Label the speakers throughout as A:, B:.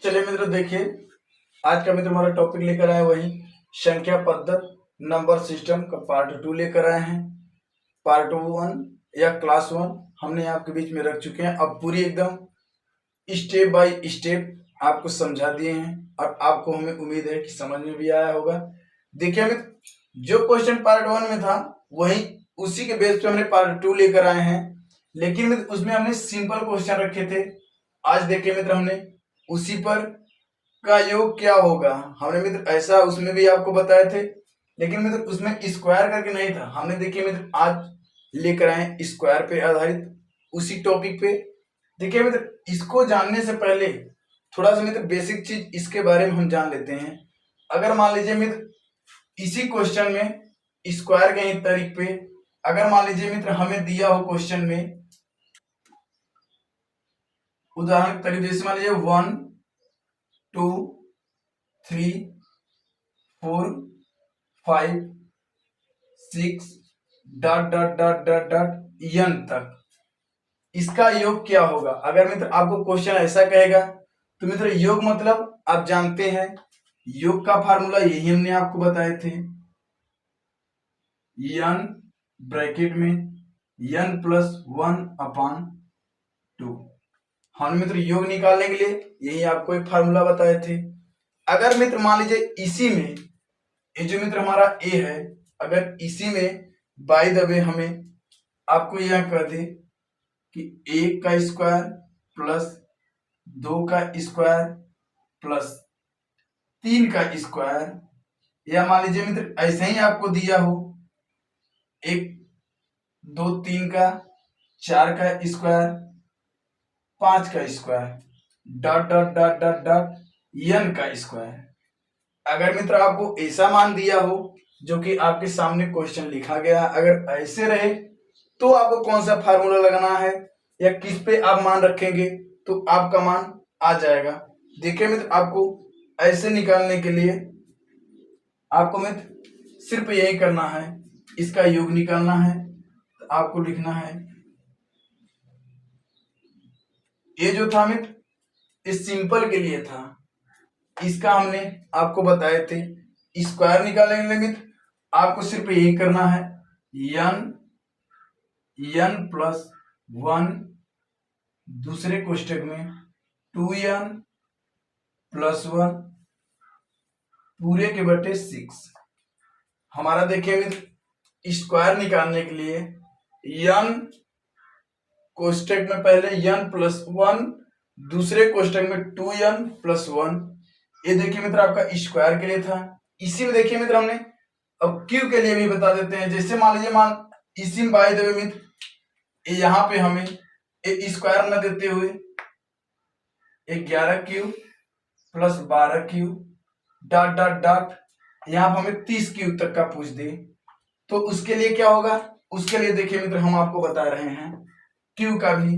A: चलिए मित्र देखिए, आज का मित्र हमारा टॉपिक लेकर आए वही संख्या पद्धति नंबर सिस्टम का पार्ट 2 लेकर आए हैं। पार्ट 1 या क्लास 1 हमने आपके बीच में रख चुके हैं। अब पूरी एकदम स्टेप बाय स्टेप आपको समझा दिए हैं और आपको हमें उम्मीद है कि समझ में भी आया होगा। देखिए मित्र, जो क्वेश्चन पार्ट 1 में था वही उसी के बेस पे हमने पार्ट 2 लेकर आए हैं, लेकिन मित्र उसमें हमने सिंपल क्वेश्चन रखे थे। आज देखिए मित्र, हमने उसी पर का योग क्या होगा हमने मित्र ऐसा उसमें भी आपको बताए थे, लेकिन मित्र उसमें स्क्वायर करके नहीं था। हमने देखिए मित्र आज लेकर आए स्क्वायर पे आधारित उसी टॉपिक पे। देखिए मित्र, इसको जानने से पहले थोड़ा सा मित्र बेसिक चीज इसके बारे में हम जान लेते हैं। अगर मान लीजिए मित्र इसी क्वेश्चन में स्क्वायर के ही तरीके पे अगर मान लीजिए मित्र हमें दिया हो क्वेश्चन में उदाहरण के तरीके जैसे मान लीजिए 1 2 3 4 5 6 dot dot dot dot dot N तक, इसका योग क्या होगा। अगर मित्र आपको क्वेश्चन ऐसा कहेगा तो मित्र योग मतलब आप जानते हैं, योग का फार्मूला यही हमने आपको बताए थे, एन ब्रैकेट में एन प्लस 1/2। हम मित्र योग निकालने के लिए यही आपको एक फार्मूला बताए थे। अगर मित्र मान लीजिए इसी में ये जो मित्र हमारा ए है, अगर इसी में बाय द वे हमें आपको यह कह दे कि 1 का स्क्वायर प्लस 2 का स्क्वायर प्लस 3 का स्क्वायर, या मान लीजिए मित्र ऐसे ही आपको दिया हो 1 2 3 का 4 का स्क्वायर 5 का square dot dot dot dot dot N का स्क्वायर। अगर मित्र आपको ऐसा मान दिया हो जो कि आपके सामने क्वेश्चन लिखा गया, अगर ऐसे रहे तो आपको कौन सा फार्मूला लगाना है या किस पे आप मान रखेंगे तो आपका मान आ जाएगा। देखिए मित्र, आपको ऐसे निकालने के लिए आपको मित्र सिर्फ यही करना है, इसका योग निकालना है। तो आपको लिखना है, ये जो था मित्र इस सिंपल के लिए था, इसका हमने आपको बताए थे। स्क्वायर निकालने के लिए मित्र आपको सिर्फ यही करना है, n प्लस 1 दूसरे कोष्टक में 2n प्लस 1 पूरे के बटे 6। हमारा देखिए मित्र स्क्वायर निकालने के लिए n कोष्टक में पहले n प्लस 1 दूसरे कोष्टक में 2n प्लस 1, ये देखिए मित्र आपका स्क्वायर के लिए था। इसी में देखिए मित्र हमने अब क्यू के लिए भी बता देते हैं। जैसे मान लीजिए इसी में बाय द वे मित्र यहाँ पे हमें स्क्वायर न देते हुए 11 Q plus 12 Q dot dot dot यहाँ पर हमें 30 क्यू तक का पूछ दे तो उसके लिए क्या होगा। उसके लिए देखिए मित्र हम आपको बता रहे हैं क्यू का भी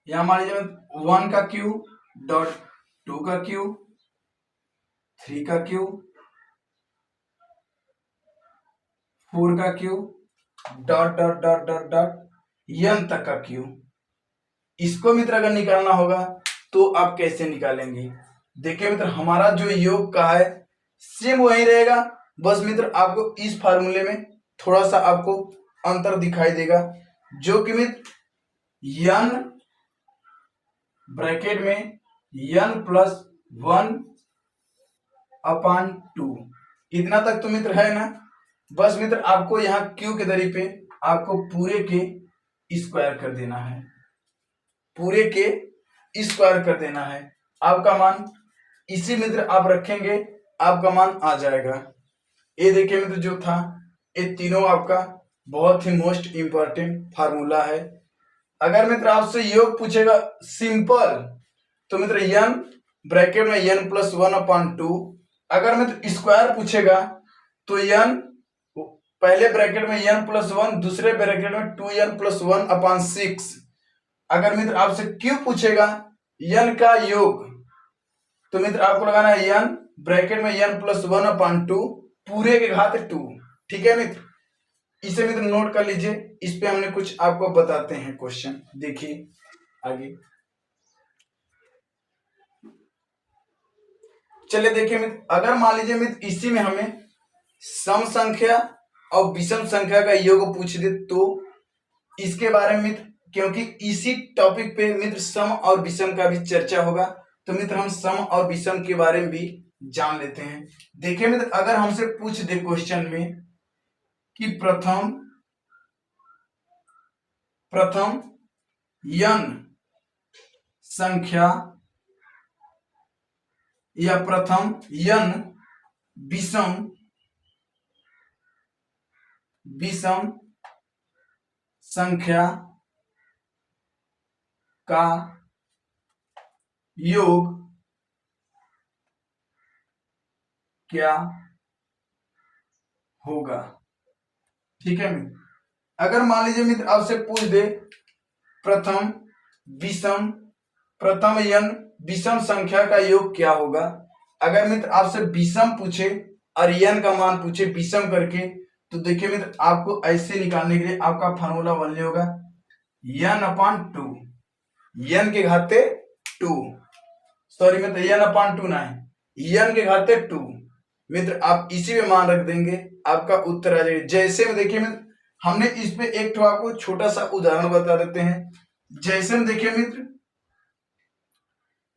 A: यहां मान लीजिए 1 का क्यू डॉट 2 का क्यू 3 का क्यू 4 का cube dot dot dot dot dot N तक का क्यू। इसको मित्र अगर निकालना होगा तो आप कैसे निकालेंगे। देखिए मित्र हमारा जो योग का है सेम वही रहेगा, बस मित्र आपको इस फार्मूले में थोड़ा सा आपको अंतर दिखाई देगा, जो कि मित्र एन ब्रैकेट में n प्लस 1/2 इतना तक तो मित्र है ना। बस मित्र आपको यहाँ q के दरी पे आपको पूरे के स्क्वायर कर देना है, पूरे के स्क्वायर कर देना है। आपका मान इसी मित्र आप रखेंगे, आपका मान आ जाएगा। ये देखिए मित्र जो था ये तीनों आपका बहुत ही मोस्ट इंपॉर्टेंट फार्मूला है। अगर मित्र आपसे योग पूछेगा सिंपल तो मित्र n ब्रैकेट में n प्लस 1/2, अगर मित्र स्क्वायर पूछेगा तो n पहले ब्रैकेट में n प्लस 1 दूसरे ब्रैकेट में 2n प्लस 1/6। अगर मित्र आपसे क्यू पूछेगा n का योग तो मित्र आपको लगाना है n ब्रैकेट में n प्लस 1/2 पूरे के घात 2। ठीक है मित्र, इसे मित्र नोट कर लीजिए। इस पे हमने कुछ आपको बताते हैं क्वेश्चन। देखिए आगे चलिए देखिए मित्र, अगर मान लीजिए मित्र इसी में हमें सम संख्या और विषम संख्या का योग पूछ दे तो इसके बारे में मित्र, क्योंकि इसी टॉपिक पे मित्र सम और विषम का भी चर्चा होगा, तो मित्र हम सम और विषम के बारे में भी जान लेते हैं। देखिए मित्र, अगर हमसे पूछ दे क्वेश्चन में कि प्रथम n संख्या या प्रथम n विषम संख्या का योग क्या होगा। ठीक है मित्र, अगर मान लीजिए मित्र आपसे पूछ दे प्रथम n विषम संख्या का योग क्या होगा। अगर मित्र आपसे विषम पूछे और n का मान पूछे विषम करके, तो देखिए मित्र आपको ऐसे निकालने के लिए आपका फार्मूला बनने होगा n/2, n के घाते 2, सॉरी मित्र n/2 ना है, n के घाते 2। मित्र आप इसी में मान रख देंगे, आपका उत्तर आ जाएगा। जैसे में देखिए मित्र, हमने इस पे एक तो आपको छोटा सा उदाहरण बता देते हैं। जैसे में देखिए मित्र,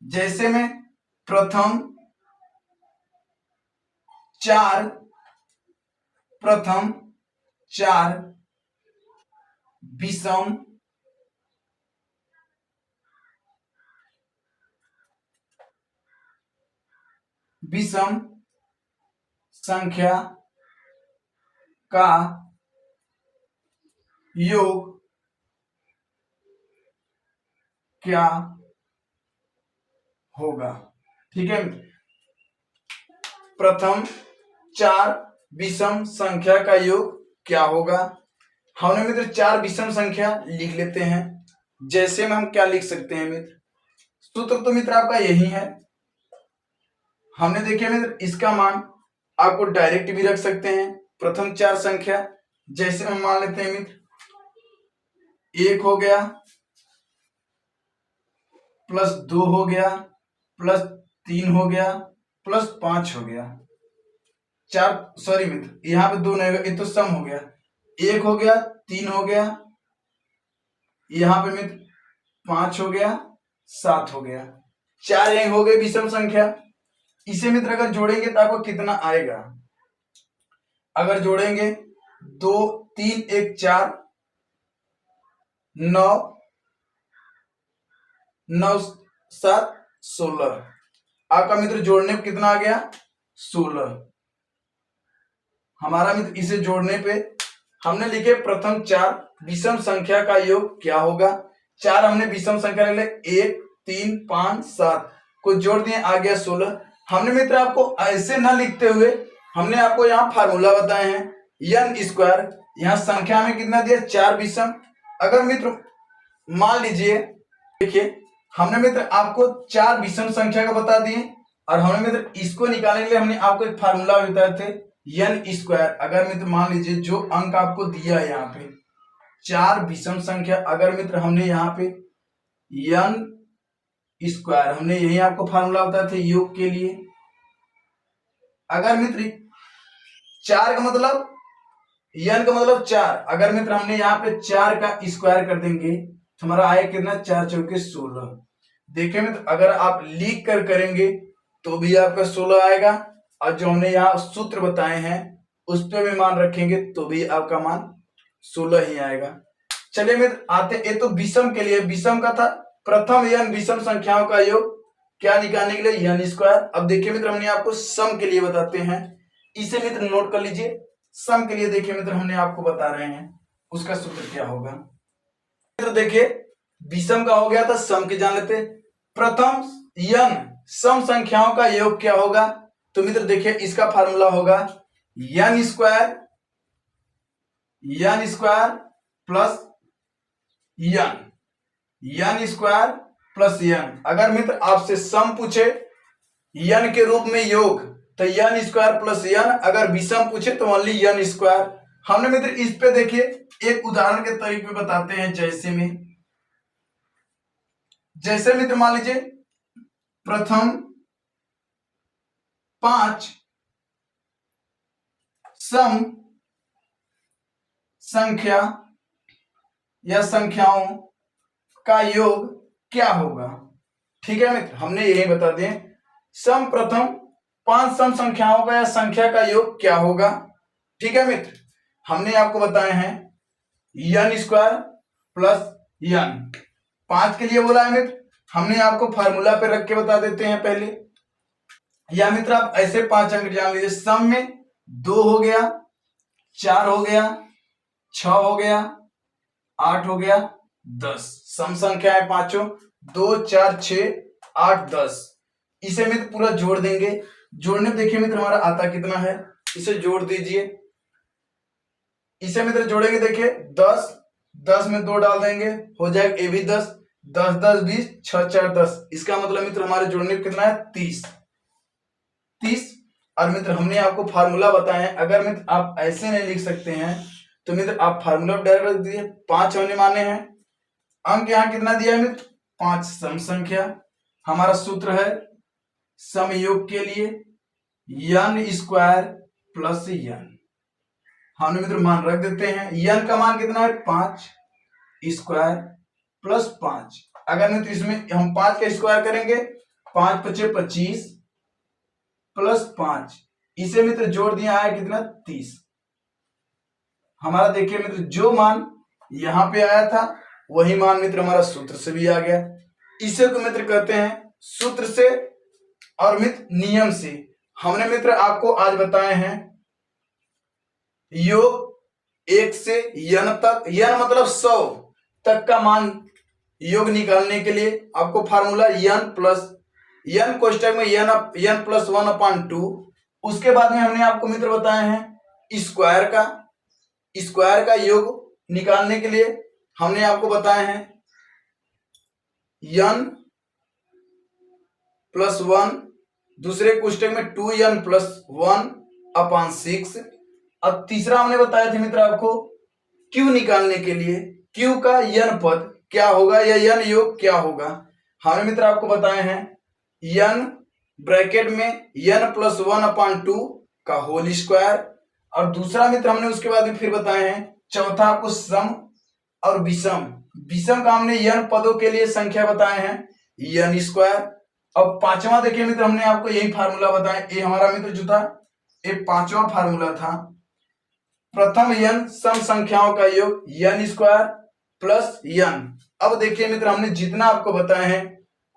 A: जैसे में प्रथम 4 विषम संख्या का योग क्या होगा। ठीक है, प्रथम 4 विषम संख्या का योग क्या होगा। हमने मित्र 4 विषम संख्या लिख लेते हैं। जैसे में हम क्या लिख सकते हैं मित्र, सूत्र तो मित्र आपका यही है। हमने देखे मित्र इसका मान आपको डायरेक्ट भी रख सकते हैं। प्रथम 4 संख्या जैसे हम मान लेते हैं मित्र 1 हो गया, +2 हो गया, +3 हो गया, +5 हो गया। 4 सॉरी मित्र यहाँ पे 2 नहीं होगा, ये तो सम हो गया। 1 हो गया, 3 हो गया, यहाँ पे मित्र 5 हो गया, 7 हो गया। 4 यही हो गए विषम संख्या। इसे मित्र अगर जोड़ेंगे तो आपको कितना आएगा। अगर जोड़ेंगे 2 3 1 4 9 9 7 16, आपका मित्र जोड़ने पे कितना आ गया 16। हमारा मित्र इसे जोड़ने पे हमने लिखे प्रथम 4 विषम संख्या का योग क्या होगा। 4 हमने विषम संख्या ले 1 3 5 7 को जोड़ दिए, आ गया 16। हमने मित्र आपको ऐसे ना लिखते हुए हमने आपको यहाँ फार्मूला बताए हैं n²। यहाँ संख्या में कितना दिया 4 विषम। अगर मित्र मान लीजिए, देखिए हमने मित्र आपको 4 विषम संख्या का बता दिए और हमने मित्र इसको निकालने के लिए हमने आपको एक फार्मूला बताए थे n²। अगर मित्र मान लीजिए जो अंक आपको दिया है यहाँ पे 4 विषम संख्या, अगर मित्र हमने यहाँ पे n², हमने यही आपको फार्मूला बताया था योग के लिए। अगर मित्र 4 का मतलब n का मतलब 4, अगर मित्र हमने यहाँ पे 4 का स्क्वायर कर देंगे तो हमारा आएगा कितना 4 चौके 16। देखिए मित्र अगर आप लिख कर करेंगे तो भी आपका 16 आएगा, और जो हमने यहाँ सूत्र बताए हैं उस पर भी मान रखेंगे तो भी आपका मान 16 ही आएगा। चलिए मित्र आते, ये तो विषम के लिए, विषम का था प्रथम n विषम संख्याओं का योग क्या निकालने के लिए n²। अब देखिए मित्र हमने आपको सम के लिए बताते हैं, इसे मित्र नोट कर लीजिए। सम के लिए देखिए मित्र हमने आपको बता रहे हैं उसका सूत्र क्या होगा। मित्र देखिए विषम का हो गया था, सम के जान लेते। प्रथम n सम संख्याओं का योग क्या होगा, तो मित्र देखिए इसका फार्मूला होगा n² प्लस n। अगर मित्र आपसे सम पूछे n के रूप में योग तो n² प्लस n, अगर विषम पूछे तो ओनली n²। हमने मित्र इस पे देखिए एक उदाहरण के तरीके बताते हैं। जैसे मित्र मान लीजिए प्रथम 5 सम संख्या या संख्याओं का योग क्या होगा। ठीक है मित्र, हमने यही बता दें सम प्रथम 5 सम संख्याओं का या संख्या का योग क्या होगा। ठीक है मित्र, हमने आपको बताए हैं n स्क्वायर प्लस n 5 के लिए बोला है मित्र। हमने आपको फार्मूला पे रख के बता देते हैं पहले। या मित्र आप ऐसे 5 अंक जान लीजिए, सम में 2 हो गया, 4 हो गया, 6 हो गया, 8 हो गया, 10 सम संख्या है पांचों, 2 4 6 8 10। इसे मित्र पूरा जोड़ देंगे। जोड़ने देखिए मित्र हमारा आता कितना है, इसे जोड़ दीजिए। इसे मित्र जोड़ेंगे देखिए 10 10 में 2 डाल देंगे, हो जाएगा ये भी 10 10 10 20 6 4 10। इसका मतलब मित्र हमारे जोड़ने कितना है 30। और मित्र हमने आपको फार्मूला बताया है। अगर मित्र आप ऐसे नहीं लिख सकते हैं तो मित्र आप फार्मूला डायरेक्ट रख दीजिए। 5 होने माने हैं, अंक यहाँ कितना दिया है मित्र 5 सम संख्या। हमारा सूत्र है सम योग के लिए n स्क्वायर प्लस n। हमने मित्र मान रख देते हैं। n का मान कितना है 5 स्क्वायर प्लस 5। अगर मित्र इसमें हम 5 का स्क्वायर करेंगे 5 पचे 25 प्लस 5, इसे मित्र जोड़ दिया है कितना 30। हमारा देखिए मित्र जो मान यहां पे आया था वही मान मित्र हमारा सूत्र से भी आ गया। इसे को मित्र कहते हैं सूत्र से और मित्र नियम से। हमने मित्र आपको आज बताए हैं योग 1 से n तक, n मतलब 100 तक का मान योग निकालने के लिए आपको फार्मूला n प्लस n कोष्टक में n प्लस 1/2। उसके बाद में हमने आपको मित्र बताए हैं स्क्वायर का योग निकालने के लिए हमने आपको बताए हैं n प्लस 1, दूसरे कोष्टक में 2n प्लस 1/6। अब तीसरा हमने बताया था मित्र आपको q निकालने के लिए q का n पद क्या होगा या n योग क्या होगा। हमने मित्र आपको बताए हैं n ब्रैकेट में n प्लस 1/2 का होल स्क्वायर। और दूसरा मित्र हमने उसके बाद फिर बताए हैं चौथा आपको सम और विषम का हमने n पदों के लिए संख्या बताए हैं n स्क्वायर। अब पांचवा देखिए मित्र हमने आपको यही फार्मूला बताया। ये हमारा मित्र जो था ये पांचवा फार्मूला था, प्रथम n सम संख्याओं का योग n स्क्वायर प्लस n। अब देखिए मित्र हमने जितना आपको बताए हैं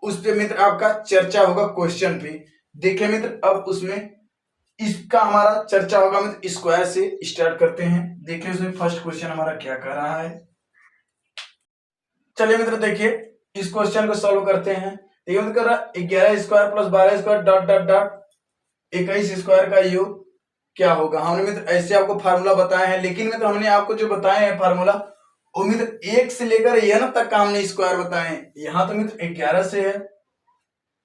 A: उस पे मित्र आपका चर्चा होगा क्वेश्चन पे। देखिए मित्र अब उसमें इसका हमारा चर्चा होगा मित्र स्क्वायर से स्टार्ट करते हैं। देखिए उसमें फर्स्ट क्वेश्चन हमारा क्या कर रहा है। चलिए मित्र देखिए इस क्वेश्चन को सॉल्व करते हैं। देखिए मित्र कर रहा 11 square plus 12 square dot dot dot 21 square का योग क्या होगा। हमने मित्र ऐसे आपको फार्मूला बताए हैं, लेकिन मित्र हमने आपको जो बताए हैं फार्मूला वो मित्र 1 से लेकर n तक का हमने स्क्वायर बताए हैं। यहाँ तो मित्र 11 से है,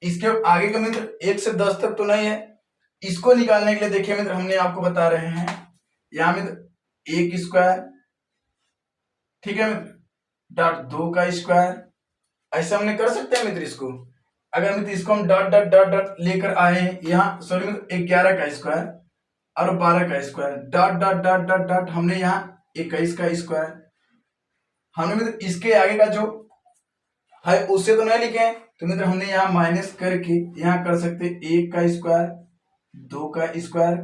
A: इसके आगे का मित्र 1 से 10 तक तो नहीं है। इसको निकालने के लिए देखिए मित्र हमने आपको बता रहे हैं यहाँ मित्र 1 स्क्वायर, ठीक है मित्र, डॉट 2 का स्क्वायर। ऐसा हमने कर सकते हैं मित्र इसको। अगर मित्र इसको हम डॉट डॉट डॉट डॉट लेकर आए यहाँ, सॉरी मित्र 11 का स्क्वायर और 12 का square dot dot dot dot dot हमने यहाँ 21 का स्क्वायर। हमने मित्र इसके आगे का जो है उससे तो नहीं लिखे, तो मित्र हमने यहाँ माइनस करके यहाँ कर सकते 1 का स्क्वायर, 2 का स्क्वायर,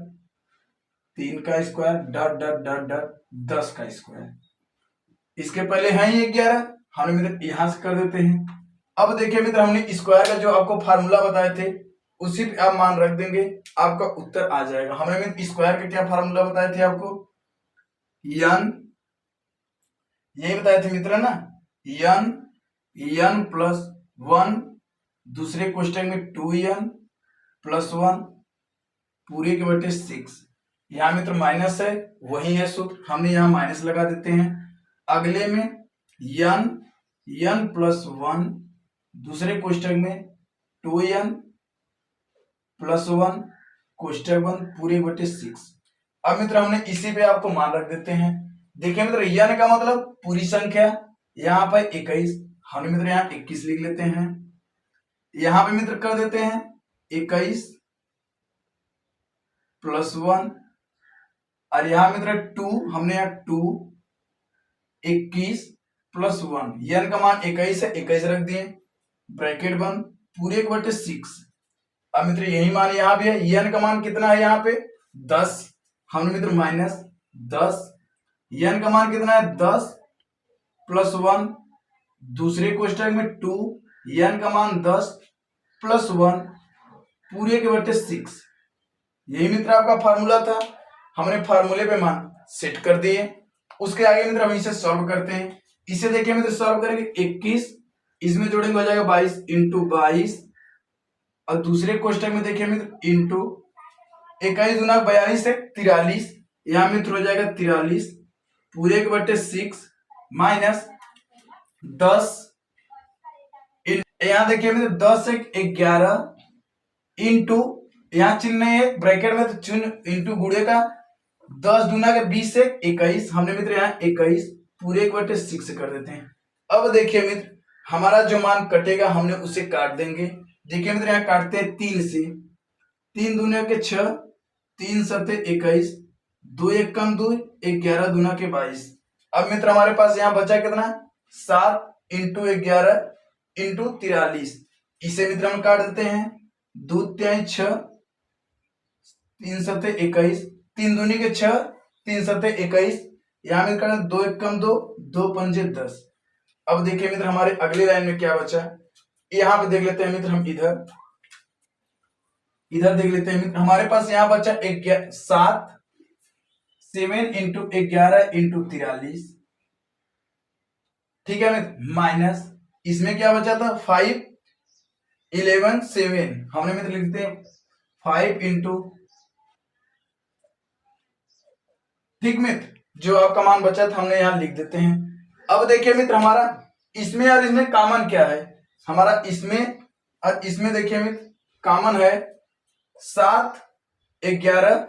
A: 3 का square dot dot dot dot 10 का स्क्वायर। इसके पहले है ही 11, हमने मित्र यहां से कर देते हैं। अब देखिए मित्र हमने स्क्वायर का जो आपको फार्मूला बताए थे उसी पे आप मान रख देंगे, आपका उत्तर आ जाएगा। हमने मित्र स्क्वायर का क्या फार्मूला बताए थे आपको, n यही बताए थे मित्र ना, n प्लस 1, दूसरे क्वेश्चन में 2n प्लस 1 पूरे के बटे 6। यहाँ मित्र माइनस है, वही है सूत्र, हमने यहाँ माइनस लगा देते हैं। अगले में n प्लस 1, दूसरे क्वेश्चन में 2n प्लस 1 क्वेश्चन 1 पूरे बटे 6। अब मित्र हमने इसी पे आपको मान रख देते हैं। देखिए मित्र n का मतलब पूरी संख्या, यहाँ पर 21, हमने मित्र यहाँ 21 लिख लेते हैं। यहाँ पे मित्र कर देते हैं 21 + 1, और यहाँ मित्र 2, हमने यहाँ 2, 21 + 1, n का मान 21 है, 21 रख दिए, ब्रैकेट बंद, पूरे के बटे 6। अब मित्र यही मान यहाँ भी है, n का मान कितना है यहाँ पे 10, हमने मित्र -10, n का मान कितना है 10 + 1, दूसरे क्वेश्चन में 2, n का मान 10 + 1 पूरे के बटे 6। यही मित्र आपका फार्मूला था, हमने फार्मूले पे मान सेट कर दिए। उसके आगे मित्र हम इसे सॉल्व करते हैं। इसे देखिए मित्र सॉल्व करेंगे, 21 इसमें जोड़ेंगे हो जाएगा 22 × 22, और दूसरे क्वेश्चन में देखिए मित्र इंटू 21 × 42 है 43, यहाँ मित्र हो जाएगा 43 पूरे के बटे 6 -10, यहाँ देखिए मित्र 10 से 11 इंटू, यहाँ चिन्ह नहीं है ब्रैकेट में तो चिन्ह इंटू गुणे का, 10 दूना के 20 से 21, हमने मित्र यहाँ 21 पूरे के बटे 6 कर देते हैं। अब देखिए मित्र हमारा जो मान कटेगा हमने उसे काट देंगे। देखिए मित्र यहाँ काटते हैं 3 से, 3 दूना के 6, 3 7 21, 2 1 कम 2, 11 दूना के 22। अब मित्र हमारे पास यहाँ बचा कितना, 7 × 11 × 43, इसे मित्र हम काट देते हैं, 2 3 6, 3 7 21, 3 दूनी के 6, 3 7 21, यहाँ मित्र 2 1 कम 2, 2 5 10। अब देखिए मित्र हमारे अगले लाइन में क्या बचा, यहाँ पे देख लेते हैं मित्र हम इधर देख लेते हैं मित्र, हमारे पास यहाँ बचा 7 × 11 × 43, ठीक है मित्र, माइनस इसमें क्या बचा था 5 11 7, हमने मित्र लिखते हैं 5 × ठीक मित्र, जो आपका मान बचा था हमने यहाँ लिख देते हैं। अब देखिए मित्र हमारा इसमें और इसमें कॉमन क्या है, हमारा इसमें और इसमें देखिए मित्र कॉमन है 7 11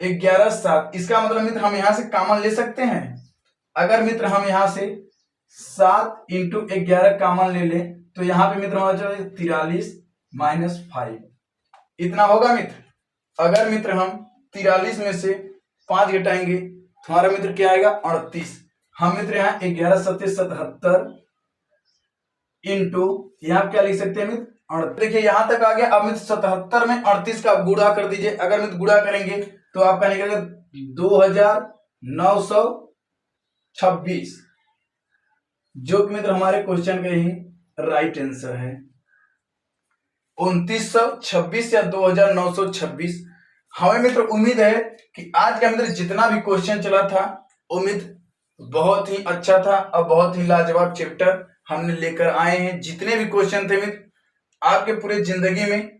A: 11 7, इसका मतलब मित्र हम यहाँ से कॉमन ले सकते हैं। अगर मित्र हम यहाँ से 7 × 11 कॉमन ले लें तो यहाँ पे मित्र हमारा 43 -5 इतना होगा मित्र। अगर मित्र हम 43 में से 5 घटाएंगे तो हमारा मित्र क्या आएगा 38, हम मित्र यहाँ 11 7 77 इंटू यहाँ क्या लिख सकते हैं मित्र, देखिए यहाँ तक आ गया। अब मित्र 77 में 38 का गुणा कर दीजिए, अगर मित्र गुणा करेंगे तो आपका निकलेगा 2926, जो कि मित्र हमारे क्वेश्चन का ही राइट आंसर है। 2926 या 2926। हमें मित्र उम्मीद है कि आज का मित्र जितना भी क्वेश्चन चला था वो मित्र बहुत ही अच्छा था और बहुत ही लाजवाब चैप्टर हमने लेकर आए हैं। जितने भी क्वेश्चन थे मित्र आपके पूरे जिंदगी में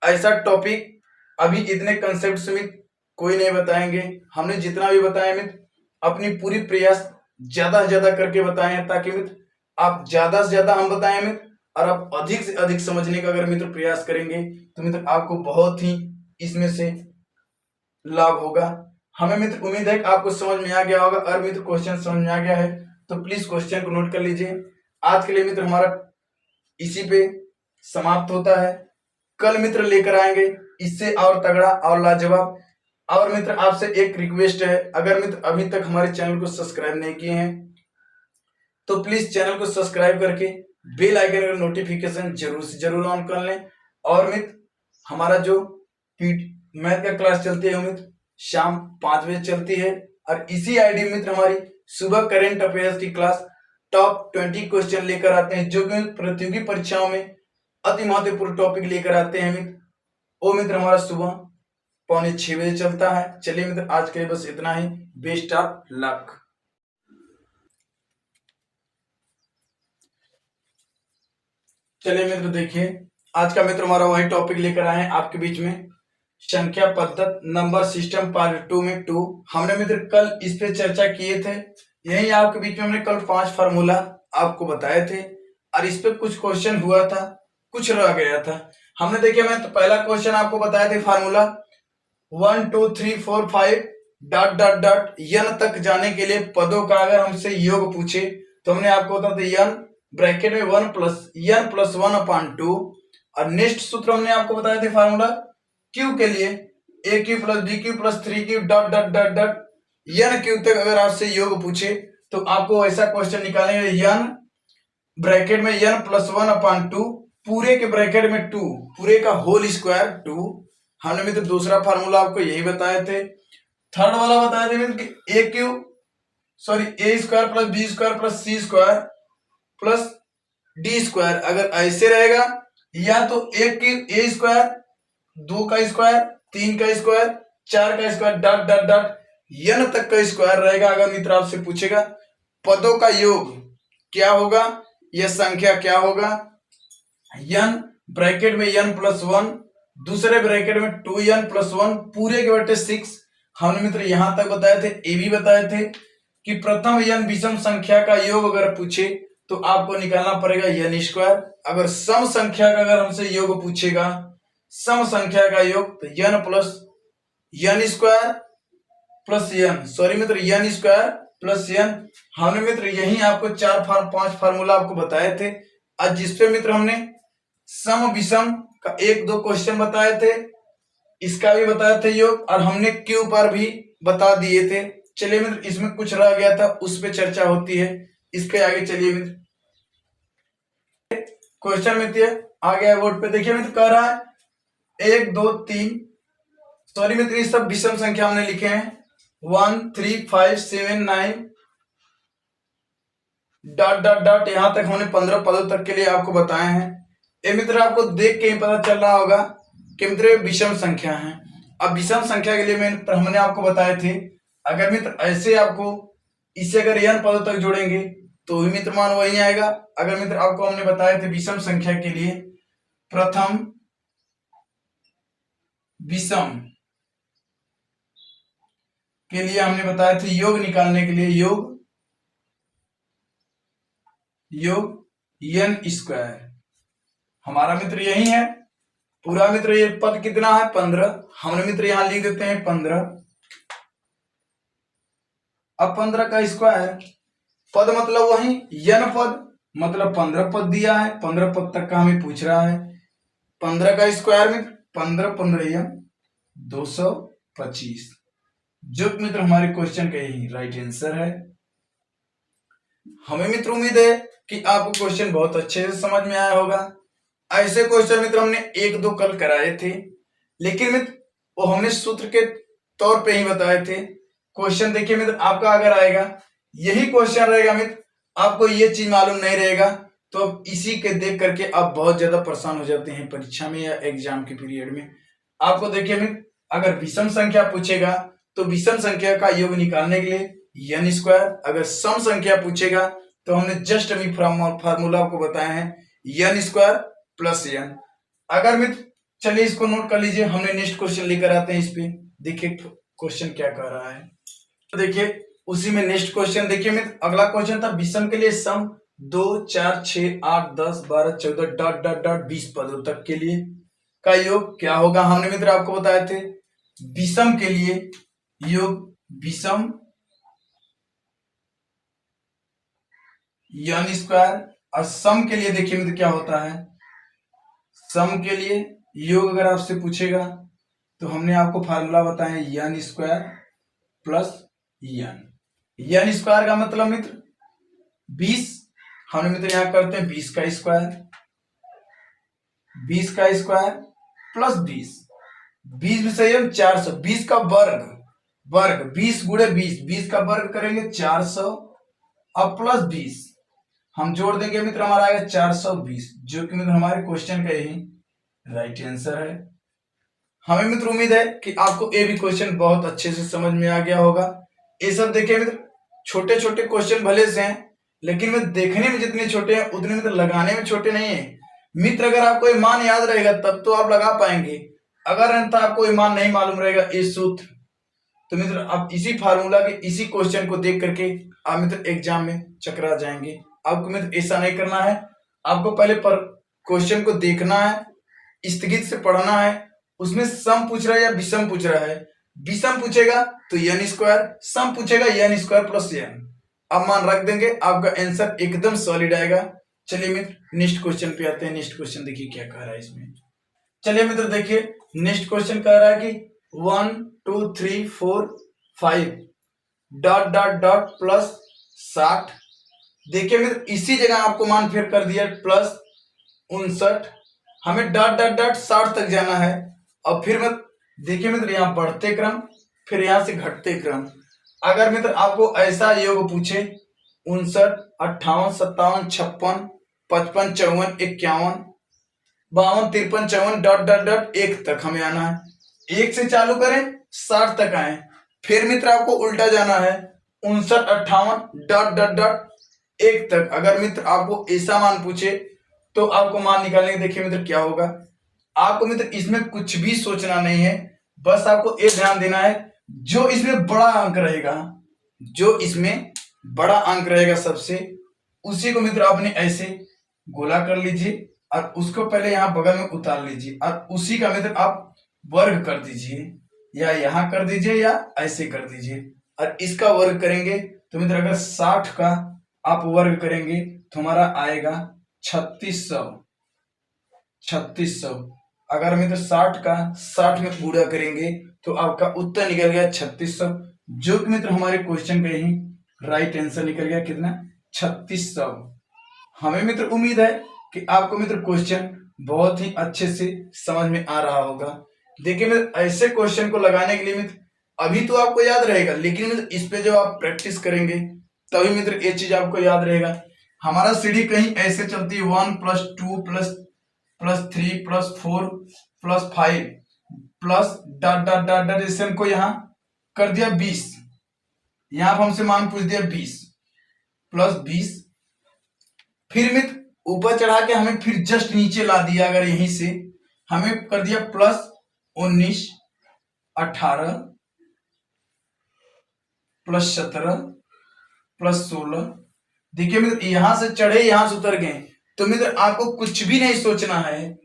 A: ऐसा टॉपिक अभी इतने कंसेप्ट मित्र कोई नहीं बताएंगे। हमने जितना भी बताया मित्र अपनी पूरी प्रयास ज्यादा से ज्यादा करके बताए हैं, ताकि मित्र आप ज्यादा से ज्यादा हम बताएं मित्र, और आप अधिक से अधिक समझने का अगर मित्र प्रयास करेंगे तो मित्र आपको बहुत ही इसमें से लाभ होगा। हमें मित्र उम्मीद है कि आपको समझ में आ गया होगा। अगर मित्र क्वेश्चन समझ में आ गया है तो प्लीज क्वेश्चन को नोट कर लीजिए। आज के लिए मित्र हमारा इसी पे समाप्त होता है। कल मित्र लेकर आएंगे इससे और तगड़ा और लाजवाब। और मित्र आपसे एक रिक्वेस्ट है, अगर मित्र अभी तक हमारे चैनल को सब्सक्राइब नहीं किए हैं तो प्लीज चैनल को सब्सक्राइब करके बेल आइकन का नोटिफिकेशन जरूर से जरूर ऑन कर लें। और मित्र हमारा जो मैथ का क्लास चलती है मित्र शाम 5 बजे चलती है, और इसी आईडी मित्र हमारी सुबह करेंट अफेयर्स की क्लास टॉप 20 क्वेश्चन लेकर आते हैं, जो कि प्रतियोगी परीक्षाओं में अति महत्वपूर्ण टॉपिक लेकर आते हैं मित्र। वो मित्र हमारा सुबह 5:45 बजे चलता है। चलिए मित्र आज के लिए बस इतना ही। Best of luck. चलिए मित्र देखिए आज का मित्र हमारा वही टॉपिक लेकर आए हैं आपके बीच में, संख्या पद्धत नंबर सिस्टम पार्ट 2 में 2। हमने मित्र कल इस पे चर्चा किए थे, यही आपके बीच में हमने कल 5 फार्मूला आपको बताए थे, और इस पे कुछ क्वेश्चन हुआ था, कुछ रह गया था। हमने देखिए मैं तो पहला क्वेश्चन आपको बताया थे formula 1 2 3 4 5 dot dot dot n तक जाने के लिए पदों का अगर हमसे योग पूछे तो हमने आपको बता दिया n ब्रैकेट में 1+n+1/2 और नेक्स्ट सूत्र हमने आपको बताए थे फार्मूला q के लिए aq+bq+3q dot dot dot dot n q तक अगर आपसे योग पूछे तो आपको ऐसा क्वेश्चन निकालेंगे n ब्रैकेट में n+1/2 पूरे के ब्रैकेट में 2 पूरे का होल स्क्वायर 2। हमने मित्र दूसरा फार्मूला आपको यही बताए थे। थर्ड वाला बताए थे मित्र कि a² + b² + c² plus d² अगर ऐसे रहेगा या तो a² 2 का स्क्वायर 3 का स्क्वायर 4 का square dot dot dot n तक का स्क्वायर रहेगा। अगर मित्र आपसे पूछेगा पदों का योग क्या होगा, यह संख्या क्या होगा, n ब्रैकेट में n+1 दूसरे ब्रैकेट में 2n+1 पूरे के बटे 6। हमने मित्र यहां तक बताए थे, ये भी बताए थे कि प्रथम n विषम संख्या का योग अगर पूछे तो आपको निकालना पड़ेगा n²। अगर सम संख्या का अगर हमसे योग पूछेगा, सम संख्या का योग तो n प्लस n हमने मित्र यही आपको 4-5 फार्मूला आपको बताए थे। आज जिसपे मित्र हमने सम विषम का 1-2 क्वेश्चन बताए थे, इसका भी बताए थे योग और हमने क्यू पर भी बता दिए थे। चलिए मित्र इसमें कुछ रह गया था उस पर चर्चा होती है, इसके आगे चलिए मित्र क्वेश्चन मित्र आ गया बोर्ड पे। देखिए मित्र कह रहा है 1 2 3 सॉरी मित्र ये सब विषम संख्या हमने लिखे हैं 1 3 5 7 9 डॉट डॉट डॉट यहां तक हमने 15 पदों तक के लिए आपको बताए हैं। ये मित्र आपको देख के ही पता चल रहा होगा कि मित्र विषम संख्या है। अब विषम संख्या के लिए हमने आपको बताए थे अगर मित्र ऐसे आपको इसे अगर n पदों तक जोड़ेंगे तो भी मित्र मान वही आएगा। अगर मित्र आपको हमने बताए थे विषम संख्या के लिए प्रथम विषम के लिए हमने बताए थे योग निकालने के लिए योग n² हमारा मित्र यही है पूरा। मित्र ये पद कितना है 15, हमने मित्र यहां लिख देते हैं 15। अब 15 का स्क्वायर पद मतलब वही n पद मतलब 15 पद दिया है, 15 पद तक का हमें पूछ रहा है। 15 का स्क्वायर में 15 15 225 जो मित्र हमारे क्वेश्चन का यही राइट आंसर है। हमें मित्र उम्मीद है कि आपको क्वेश्चन बहुत अच्छे से समझ में आया होगा। ऐसे क्वेश्चन मित्र हमने 1-2 कल कराए थे, लेकिन मित्र वो हमने सूत्र के तौर पे ही बताए थे। क्वेश्चन देखिए मित्र आपका अगर आएगा यही क्वेश्चन रहेगा मित्र, आपको ये चीज मालूम नहीं रहेगा तो अब इसी के देख करके आप बहुत ज्यादा परेशान हो जाते हैं परीक्षा में या एग्जाम के पीरियड में। आपको देखिए मित्र अगर विषम संख्या पूछेगा तो विषम संख्या का योग निकालने के लिए n², अगर सम संख्या पूछेगा तो हमने जस्ट अभी फार्मूला आपको बताए हैं n² + n। अगर मित्र चलिए इसको नोट कर लीजिए, हमने नेक्स्ट क्वेश्चन लेकर आते हैं। इस पे देखिए क्वेश्चन क्या कह रहा है, तो देखिए उसी में नेक्स्ट क्वेश्चन देखिए मित्र अगला क्वेश्चन था विषम के लिए सम 2 4 6 8 10 12 14 डॉट डॉट डॉट 20 पदों तक के लिए का योग क्या होगा। हमने मित्र आपको बताए थे विषम के लिए योग विषम n² और सम के लिए देखिए मित्र क्या होता है, सम के लिए योग अगर आपसे पूछेगा तो हमने आपको फार्मूला बताया n² + n का मतलब मित्र 20। हमने मित्र यहां करते हैं 20 का स्क्वायर प्लस 20 भी सही है 400 20 का वर्ग 20 गुणे 20 का वर्ग करेंगे 400 अब प्लस 20 हम जोड़ देंगे मित्र हमारा आएगा 420 जो कि मित्र हमारे क्वेश्चन का यही राइट आंसर है। हमें मित्र उम्मीद है कि आपको ये भी क्वेश्चन बहुत अच्छे से समझ में आ गया होगा। ये सब देखिए मित्र छोटे छोटे क्वेश्चन भले से हैं, लेकिन मित्र देखने में जितने छोटे हैं उतने मित्र लगाने में छोटे नहीं है। मित्र अगर आपको ये मान याद रहेगा तब तो आप लगा पाएंगे, अगर अन्यथा आपको ये मान नहीं मालूम रहेगा इस सूत्र तो मित्र आप इसी फार्मूला के इसी क्वेश्चन को देख करके आप मित्र एग्जाम में चकरा जाएंगे। आपको मित्र ऐसा नहीं करना है, आपको पहले पर क्वेश्चन को देखना है, स्थगित से पढ़ना है उसमें सम पूछ रहा है या विषम पूछ रहा है। विषम पूछेगा तो n स्क्वायर, सम पूछेगा n स्क्वायर प्लस n। अब मान रख देंगे, आपका आंसर एकदम सॉलिड आएगा। चलिए मित्र नेक्स्ट क्वेश्चन पे आते हैं। नेक्स्ट क्वेश्चन देखिए क्या कह रहा है इसमें। चलिए मित्र देखिए नेक्स्ट क्वेश्चन कह रहा है कि 1 2 3 4 5 डॉट डॉट डॉट प्लस 60। देखिए मित्र इसी जगह आपको मान फिर कर दिया प्लस 59। हमें डॉट डॉट डॉट 60 तक जाना है। अब फिर मत देखिए मित्र यहाँ बढ़ते क्रम, फिर यहाँ से घटते क्रम। अगर मित्र आपको ऐसा योग पूछे 59 58 57 56 55 54 51 52 53 54 डॉट डॉट डॉट 1 तक हमें आना है। 1 से चालू करें 60 तक आए। फिर मित्र आपको उल्टा जाना है 59 58 डॉट डॉट डॉट 1 तक। अगर मित्र आपको ऐसा मान पूछे तो आपको मान निकालने के देखिए मित्र क्या होगा। आपको मित्र इसमें कुछ भी सोचना नहीं है, बस आपको ये ध्यान देना है जो इसमें बड़ा अंक रहेगा, जो इसमें बड़ा अंक रहेगा सबसे, उसी को मित्र आपने ऐसे गोला कर लीजिए और उसको पहले यहाँ बगल में उतार लीजिए और उसी का मित्र आप वर्ग कर दीजिए, या यहाँ कर दीजिए या ऐसे कर दीजिए। और इसका वर्ग करेंगे तो मित्र अगर 60 का आप वर्ग करेंगे तो हमारा आएगा 3600। 3600 अगर मित्र 60 का 60 में गुणा करेंगे तो आपका उत्तर निकल गया 3600, जो कि मित्र हमारे क्वेश्चन का ही राइट आंसर निकल गया कितना 3600। हमें मित्र उम्मीद है कि आपको मित्र क्वेश्चन बहुत ही अच्छे से समझ में आ रहा होगा। देखिए मित्र ऐसे क्वेश्चन को लगाने के लिए मित्र अभी तो आपको याद रहेगा, लेकिन मित्र इस पे जब आप प्रैक्टिस करेंगे तभी मित्र ये चीज आपको याद रहेगा। हमारा सीढ़ी कहीं ऐसे चलती है 1 + 2 + 3 + 4 + 5 plus dot dot dot dot जैसे हमको यहाँ कर दिया 20, यहाँ पर हमसे मान पूछ दिया 20 + 20, फिर मित्र ऊपर चढ़ा के हमें फिर जस्ट नीचे ला दिया। अगर यहीं से हमें कर दिया +19 18 +17 +16। देखिए मित्र यहां से चढ़े यहां से उतर गए, तो मित्र आपको कुछ भी नहीं सोचना है।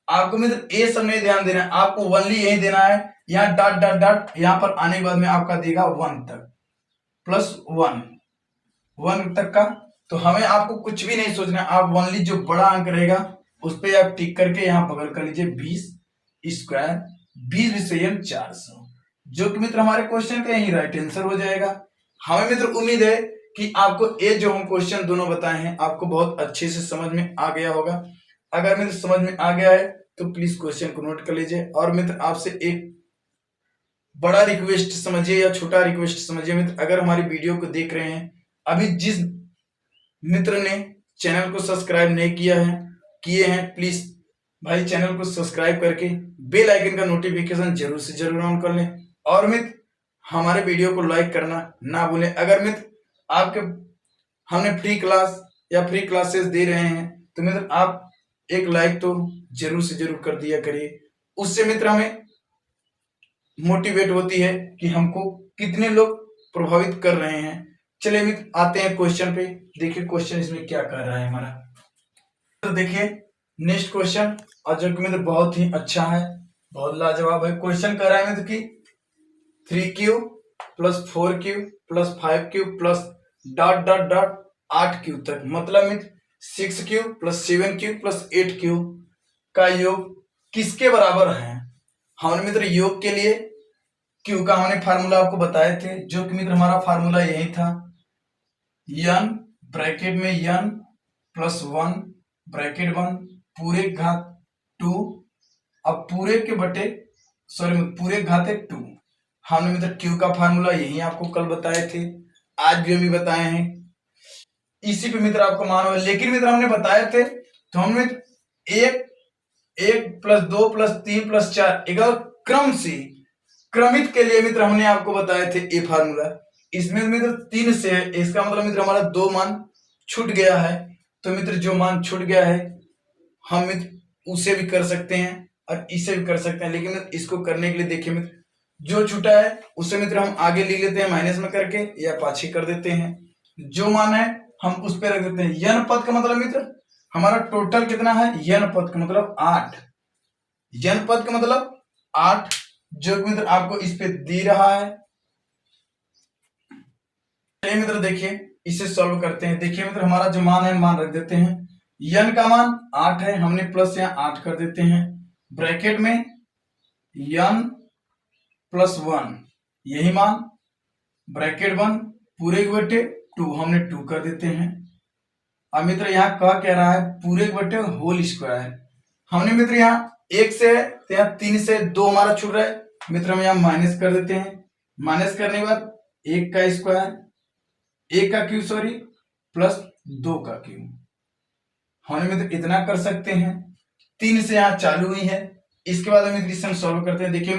A: आपको मित्र ये सब नहीं ध्यान देना है, आपको ओनली यही देना है। यहाँ डॉट डॉट डॉट यहाँ पर आने के बाद में आपका देगा 1 तक, +1 1 तक का। तो हमें आपको कुछ भी नहीं सोचना है, आप ओनली जो बड़ा अंक रहेगा उस पर आप टिक करके यहाँ बगल कर लीजिए 20 स्क्वायर 20 × 400, जो कि मित्र हमारे क्वेश्चन का यही राइट आंसर हो जाएगा। हमें मित्र उम्मीद है कि आपको ये जो हम क्वेश्चन दोनों बताए हैं आपको बहुत अच्छे से समझ में आ गया होगा। अगर मित्र समझ में आ गया है तो प्लीज क्वेश्चन को नोट कर लीजिए। और मित्र आपसे एक बड़ा रिक्वेस्ट समझिए या छोटा रिक्वेस्ट समझिए मित्र, अगर हमारी वीडियो को देख रहे हैं, अभी जिस मित्र ने चैनल को सब्सक्राइब नहीं किया है किए हैं, प्लीज भाई चैनल को सब्सक्राइब करके बेल आइकन का नोटिफिकेशन जरूर से जरूर ऑन कर लें। और मित्र हमारे वीडियो को लाइक करना ना भूलें। अगर मित्र आपके हमने फ्री क्लास या फ्री क्लासेस दे रहे हैं तो मित्र आप एक लाइक तो जरूर से जरूर कर दिया करिए, उससे मित्र हमें मोटिवेट होती है कि हमको कितने लोग प्रभावित कर रहे हैं। चलिए मित्र आते हैं क्वेश्चन पे। देखिए क्वेश्चन इसमें क्या कर रहा है हमारा। तो देखिए नेक्स्ट क्वेश्चन, और जो कि मित्र बहुत ही अच्छा है, बहुत लाजवाब है। क्वेश्चन कर रहा है मित्र कि 3q + 4q + 5q + dot dot dot 8q तक, मतलब मित्र 6q + 7q + 8q का योग किसके बराबर है। हमने मित्र योग के लिए q का हमने फार्मूला आपको बताए थे, जो कि मित्र हमारा फार्मूला यही था, n ब्रैकेट में n + 1 ब्रैकेट 1 पूरे घात 2, अब पूरे के बटे पूरे घाते 2। हमने मित्र q का फार्मूला यही आपको कल बताए थे, आज भी अभी बताए हैं, इसी पे मित्र आपको मान होगा। लेकिन मित्र हमने बताए थे तो हमने 1 + 2 + 3 + 4 एक क्रम से क्रमित के लिए मित्र हमने आपको बताए थे ये फार्मूला। इसमें मित्र 3 से है, इसका मतलब मित्र हमारा 2 मान छूट गया है। तो मित्र जो मान छूट गया है हम मित्र उसे भी कर सकते हैं और इसे भी कर सकते हैं, लेकिन मित्र इसको करने के लिए देखिए मित्र जो छूटा है उसे मित्र हम आगे लिख लेते हैं माइनस में करके या पाछे कर देते हैं। जो मान है हम उस पर रख देते हैं। n पद का मतलब मित्र हमारा टोटल कितना है, n पद का मतलब 8, n पद का मतलब 8, जो कि मित्र आपको इस पे दे रहा है। चलिए मित्र देखिए इसे सॉल्व करते हैं। देखिए मित्र हमारा जो मान है मान रख देते हैं। n का मान 8 है, हमने प्लस यहाँ 8 कर देते हैं। ब्रैकेट में n प्लस 1 यही मान, ब्रैकेट 1 पूरे के बटे 2 हमने 2 कर देते हैं। अब मित्र यहाँ कह रहा है पूरे के बटे होल स्क्वायर। हमने मित्र यहाँ 1 से यहाँ 3 से 2 हमारा छूट रहा है, मित्र हम यहाँ माइनस कर देते हैं। माइनस करने के बाद 1 का स्क्वायर, 1 का क्यूब सॉरी, प्लस 2 का क्यूब। हमने मित्र इतना कर सकते हैं। 3 से यहाँ चालू हुई है। इसके बाद हम इसे सॉल्व करते हैं। देखिए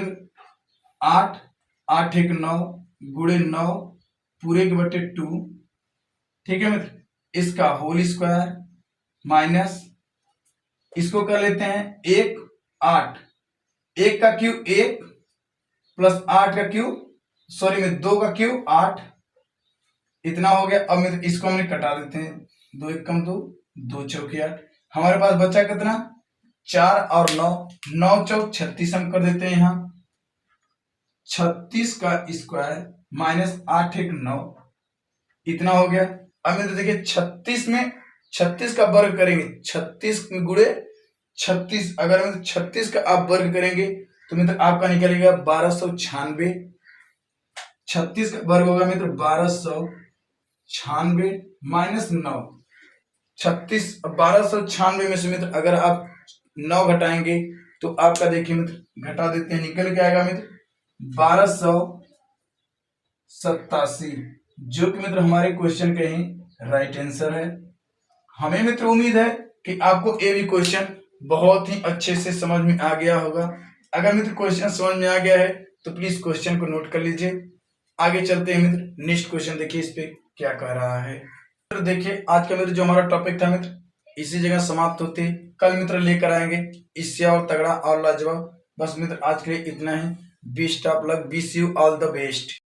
A: 8 8 1 9 गुणे 9 पूरे के बटे 2, ठीक है मित्र, इसका होल स्क्वायर माइनस इसको कर लेते हैं 1 8, 1 का क्यूब 1 प्लस 8 का क्यूब सॉरी में 2 का क्यूब 8, इतना हो गया। अब मित्र इसको हमने कटा देते हैं। 2 1 कम 2, 2 चौके 8, हमारे पास बचा कितना 4 और 9, 9 चौक 36 हम कर देते हैं। यहाँ 36 का स्क्वायर माइनस 8 1 9, इतना हो गया। अब मित्र देखिए 36 में 36 का वर्ग करेंगे, 36 गुणे 36, अगर मित्र 36 का आप वर्ग करेंगे तो मित्र आपका निकलेगा 1296। 36 का वर्ग होगा मित्र 1296 माइनस 9, 36 1296 में से मित्र अगर आप 9 घटाएंगे तो आपका देखिए मित्र घटा देते हैं, निकल के आएगा मित्र 1287, जो कि मित्र हमारे क्वेश्चन का ही राइट आंसर है। हमें मित्र उम्मीद है कि आपको ये भी क्वेश्चन बहुत ही अच्छे से समझ में आ गया होगा। अगर मित्र क्वेश्चन समझ में आ गया है तो प्लीज क्वेश्चन को नोट कर लीजिए। आगे चलते हैं मित्र, नेक्स्ट क्वेश्चन देखिए इस पे क्या कह रहा है। तो देखिए आज का मित्र जो हमारा टॉपिक था मित्र इसी जगह समाप्त होते, कल मित्र लेकर आएंगे इससे और तगड़ा और लाजवाब। बस मित्र आज के लिए इतना ही। Best of luck, wish you all the best.